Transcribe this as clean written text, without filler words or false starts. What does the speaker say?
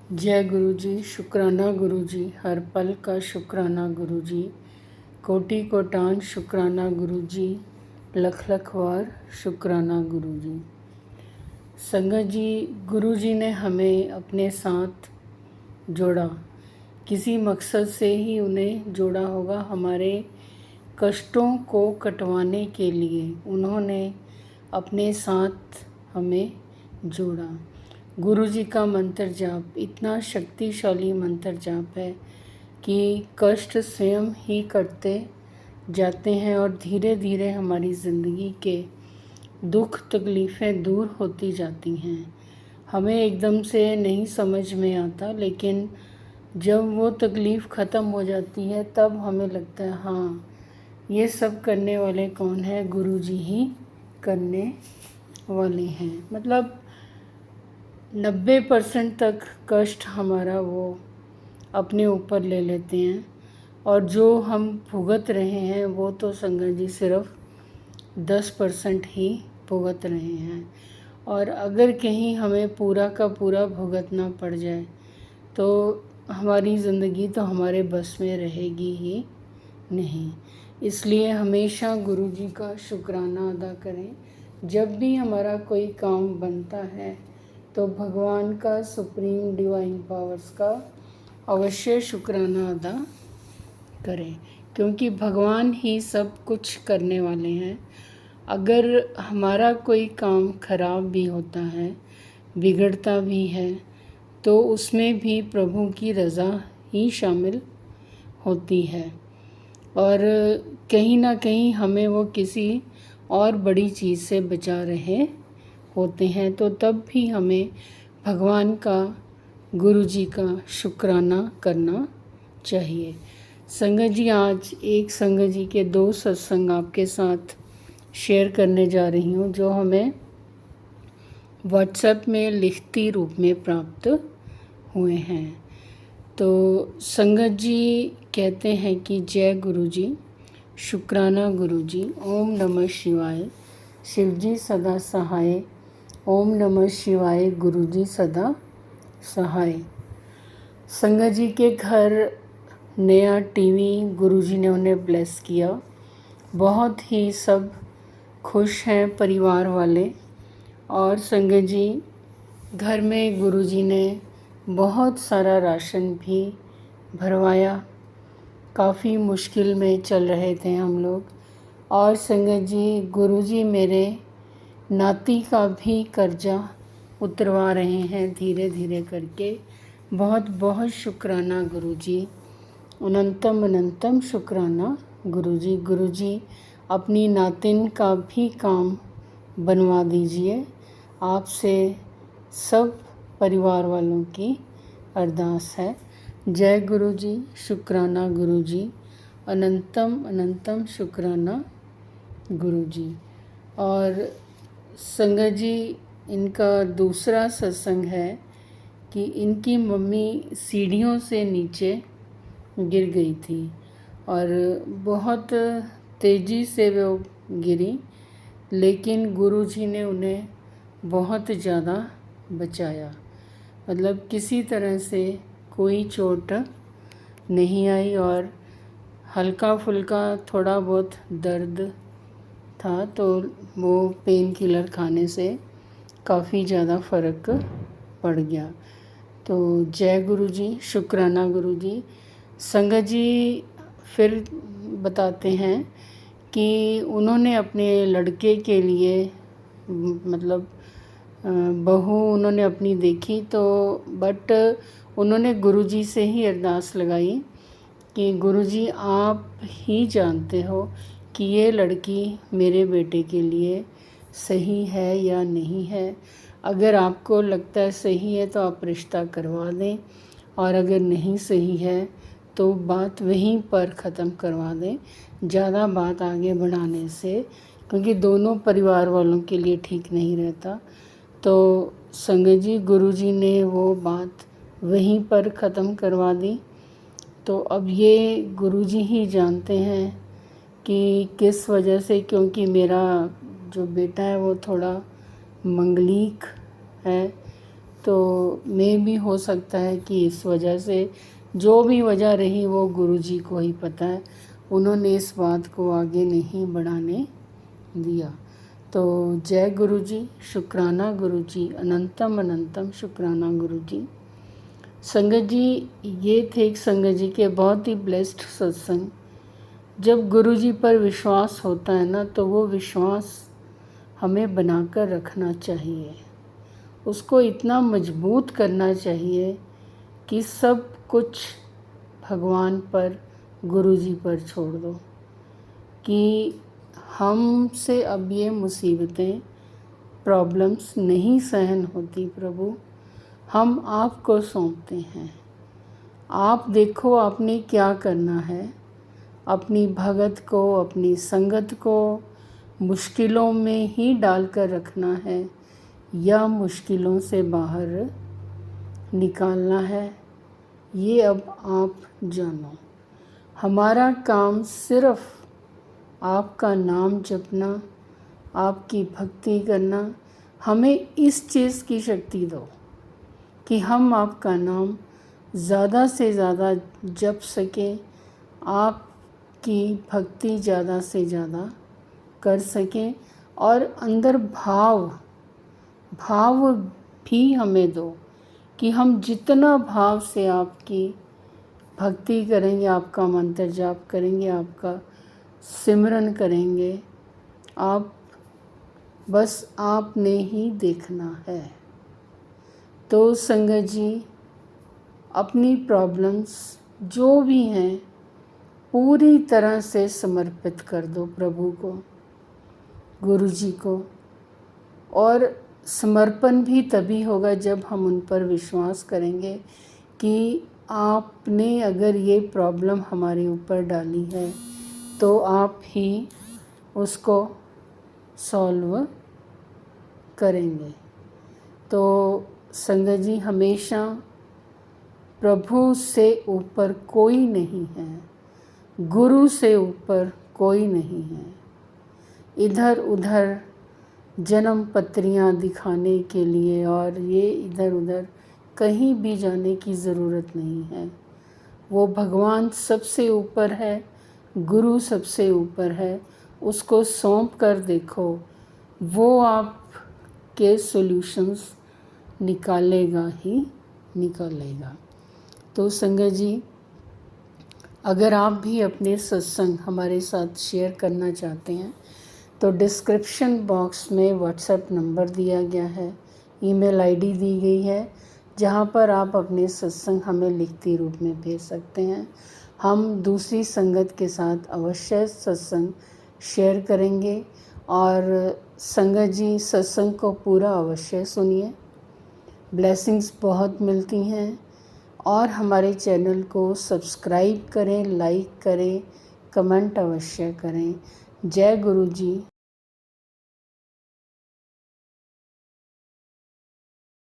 जय गुरु जी। शुक्राना गुरु जी, हर पल का शुक्राना गुरु जी, कोटि कोटान शुक्राना गुरु जी, लख लख बार शुक्राना गुरु जी। संगत जी, गुरु जी ने हमें अपने साथ जोड़ा, किसी मकसद से ही उन्हें जोड़ा होगा। हमारे कष्टों को कटवाने के लिए उन्होंने अपने साथ हमें जोड़ा। गुरु जी का मंत्र जाप इतना शक्तिशाली मंत्र जाप है कि कष्ट स्वयं ही कटते जाते हैं और धीरे धीरे हमारी ज़िंदगी के दुख तकलीफ़ें दूर होती जाती हैं। हमें एकदम से नहीं समझ में आता, लेकिन जब वो तकलीफ़ ख़त्म हो जाती है तब हमें लगता है हाँ, ये सब करने वाले कौन है? गुरु जी ही करने वाले हैं। मतलब 90% तक कष्ट हमारा वो अपने ऊपर ले लेते हैं, और जो हम भुगत रहे हैं वो तो संगत जी सिर्फ 10% ही भुगत रहे हैं। और अगर कहीं हमें पूरा का पूरा भुगतना पड़ जाए तो हमारी ज़िंदगी तो हमारे बस में रहेगी ही नहीं। इसलिए हमेशा गुरु जी का शुक्राना अदा करें। जब भी हमारा कोई काम बनता है तो भगवान का, सुप्रीम डिवाइन पावर्स का अवश्य शुक्राना अदा करें, क्योंकि भगवान ही सब कुछ करने वाले हैं। अगर हमारा कोई काम खराब भी होता है, बिगड़ता भी है, तो उसमें भी प्रभु की रज़ा ही शामिल होती है, और कहीं ना कहीं हमें वो किसी और बड़ी चीज़ से बचा रहे होते हैं। तो तब भी हमें भगवान का, गुरु जी का शुक्राना करना चाहिए। संगत जी, आज एक संगत जी के 2 सत्संग आपके साथ शेयर करने जा रही हूँ, जो हमें व्हाट्सएप में लिखती रूप में प्राप्त हुए हैं। तो संगत जी कहते हैं कि जय गुरु जी, शुक्राना गुरु जी, ओम नमः शिवाय, शिव जी सदा सहाय, ओम नमः शिवाय, गुरु जी सदा सहाय। संगत जी के घर नया टीवी गुरु जी ने उन्हें ब्लेस किया। बहुत ही सब खुश हैं परिवार वाले। और संगत जी, घर में गुरु जी ने बहुत सारा राशन भी भरवाया। काफ़ी मुश्किल में चल रहे थे हम लोग। और संगत जी, गुरु जी मेरे नाती का भी कर्जा उतरवा रहे हैं धीरे धीरे करके। बहुत बहुत शुक्राना गुरु जी, अनंतम अनंतम शुक्राना गुरु जी। गुरु जी, अपनी नातिन का भी काम बनवा दीजिए। आपसे सब परिवार वालों की अरदास है। जय गुरु जी, शुक्राना गुरु जी, अनंतम अनंतम शुक्राना गुरु जी। और संगत जी, इनका दूसरा सत्संग है कि इनकी मम्मी सीढ़ियों से नीचे गिर गई थी, और बहुत तेज़ी से वो गिरी, लेकिन गुरु जी ने उन्हें बहुत ज़्यादा बचाया। मतलब किसी तरह से कोई चोट नहीं आई, और हल्का फुल्का थोड़ा बहुत दर्द था, तो वो पेन किलर खाने से काफ़ी ज़्यादा फ़र्क पड़ गया। तो जय गुरु जी, शुक्राना गुरु जी। संगत जी फिर बताते हैं कि उन्होंने अपने लड़के के लिए, मतलब बहू उन्होंने अपनी देखी, तो बट उन्होंने गुरु जी से ही अरदास लगाई कि गुरु जी, आप ही जानते हो कि ये लड़की मेरे बेटे के लिए सही है या नहीं है। अगर आपको लगता है सही है तो आप रिश्ता करवा दें, और अगर नहीं सही है तो बात वहीं पर ख़त्म करवा दें, ज़्यादा बात आगे बढ़ाने से, क्योंकि दोनों परिवार वालों के लिए ठीक नहीं रहता। तो संगत जी, गुरु जी ने वो बात वहीं पर ख़त्म करवा दी। तो अब ये गुरु जी ही जानते हैं कि किस वजह से, क्योंकि मेरा जो बेटा है वो थोड़ा मंगलिक है, तो मे भी हो सकता है कि इस वजह से, जो भी वजह रही वो गुरुजी को ही पता है, उन्होंने इस बात को आगे नहीं बढ़ाने दिया। तो जय गुरुजी, शुक्राना गुरुजी, अनंतम अनंतम शुक्राना गुरुजी। संगत जी, ये थे संगत जी के बहुत ही ब्लेस्ड सत्संग। जब गुरुजी पर विश्वास होता है ना, तो वो विश्वास हमें बनाकर रखना चाहिए, उसको इतना मजबूत करना चाहिए कि सब कुछ भगवान पर, गुरुजी पर छोड़ दो कि हमसे अब ये मुसीबतें, प्रॉब्लम्स नहीं सहन होती प्रभु, हम आपको सौंपते हैं। आप देखो आपने क्या करना है, अपनी भगत को, अपनी संगत को मुश्किलों में ही डालकर रखना है या मुश्किलों से बाहर निकालना है, ये अब आप जानो। हमारा काम सिर्फ आपका नाम जपना, आपकी भक्ति करना। हमें इस चीज़ की शक्ति दो कि हम आपका नाम ज़्यादा से ज़्यादा जप सकें, आपकी भक्ति ज़्यादा से ज़्यादा कर सकें, और अंदर भाव भी हमें दो कि हम जितना भाव से आपकी भक्ति करेंगे, आपका मंत्र जाप करेंगे, आपका सिमरन करेंगे, आप बस आपने ही देखना है। तो संगत जी, अपनी प्रॉब्लम्स जो भी हैं पूरी तरह से समर्पित कर दो प्रभु को, गुरुजी को। और समर्पण भी तभी होगा जब हम उन पर विश्वास करेंगे कि आपने अगर ये प्रॉब्लम हमारे ऊपर डाली है तो आप ही उसको सॉल्व करेंगे। तो संगत जी, हमेशा प्रभु से ऊपर कोई नहीं है, गुरु से ऊपर कोई नहीं है। इधर उधर जन्म पत्रियाँ दिखाने के लिए और ये इधर उधर कहीं भी जाने की ज़रूरत नहीं है। वो भगवान सबसे ऊपर है, गुरु सबसे ऊपर है, उसको सौंप कर देखो, वो आपके सॉल्यूशंस निकालेगा ही निकालेगा। तो संगत जी, अगर आप भी अपने सत्संग हमारे साथ शेयर करना चाहते हैं तो डिस्क्रिप्शन बॉक्स में व्हाट्सएप नंबर दिया गया है, ईमेल आईडी दी गई है, जहां पर आप अपने सत्संग हमें लिखती रूप में भेज सकते हैं। हम दूसरी संगत के साथ अवश्य सत्संग शेयर करेंगे। और संगत जी, सत्संग को पूरा अवश्य सुनिए, ब्लेसिंग्स बहुत मिलती हैं। और हमारे चैनल को सब्सक्राइब करें, लाइक करें, कमेंट अवश्य करें। जय गुरु जी।